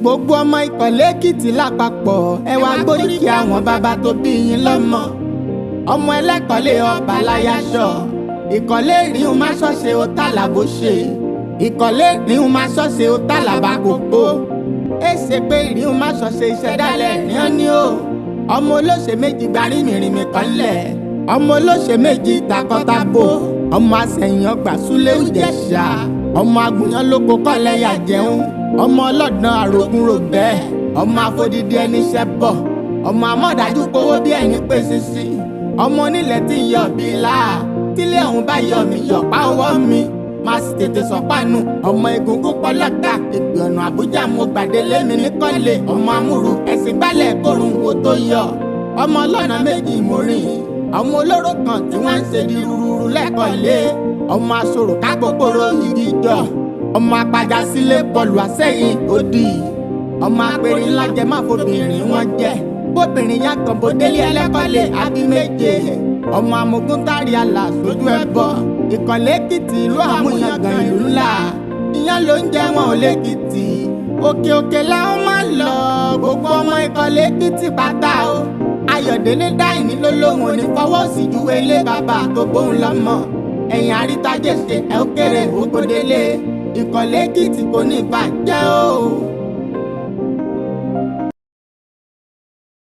gbogbo ọmọ Ìkọ̀lé Èkìtì lápapọ̀ ẹ wá gbóríkì àwọn bàbá tó bí yín lọ́mọ. ọmọ ẹlẹ́kọ̀lé ọba láyàṣọ Ìkọ̀lé ìrìhùn má ṣọ́ṣe ó tàlàbó ṣe Ìkọ̀lé ìrìhùn má ṣọ́ṣe ó tàlàbà kòkó. èsè pé ìrìhùn má ṣọ́ṣe ìṣẹ̀dálẹ̀ ìrìhàn ni ó. ọmọ olóṣè méjì gbarí mìrìmì kanlẹ̀ ọmọ olóṣè méjì takọ́tabo ọmọ àṣẹyìn ọgbà súlé Ìjẹ̀ṣà ọmọ agùnyàn lóko kọ́lẹ̀ yà jẹun ọmọ ọlọ́dàn àrògùn rò bẹ́ẹ̀ ọmọ afọdídí ẹni ṣẹ́bọ̀ ọmọ amọ̀dájú kówó bí ẹni pé sísí ọmọ onílẹ̀ tí ń yọ bí láà tílé ọ̀hún bá yọ mí yọ̀pá ọwọ́ mi máa sì tètè sọ̀pánu ọmọ egungun pọ́lọ́tà ìpè ọ̀nà Àbújá mo gbàdé lémi níkọ́lé ọmọ amúru ẹ̀sìn gbálẹ̀ kórun wo tó yọ ọmọ ọlọ́nà méjì ìmórìn ọmọ olóró kan tí wọ́n ń ṣe di rúrú lẹ́kọ̀ọ́lé ọmọ aṣòro kápòkòrò igi jọ ọmọ apájà sílé bọ́ọ̀lù àsẹ́yìn òdì ọmọ apẹ̀rẹ̀ ńlá jẹ má fobìnrin wọn jẹ bóbìnrin yá kan bó délé ẹlẹ́kọ̀ọ́lé àbí méje ọmọ amògùn tárí àlà sójú ẹbọ Ìkọ̀lé Èkìtì ìlú àmúyangàn ìlú ńlá ìyẹn ló ń jẹ wọn ò lẹ́kìtì òkè òkè làwọn máa ń lọ gbogbo ọmọ Ìkọ̀lé Èkìtì pátá o Ayọ̀délé dáìní ló lóhùn òní fọwọ́ sí ju ilé bàbá tó bóun lọ́mọ ẹ̀yìn àrítájẹ́ ṣe ẹ̀ ó kéré ògbódélé Ìkọ̀lé Èkìtì kò ní bàjẹ́ o.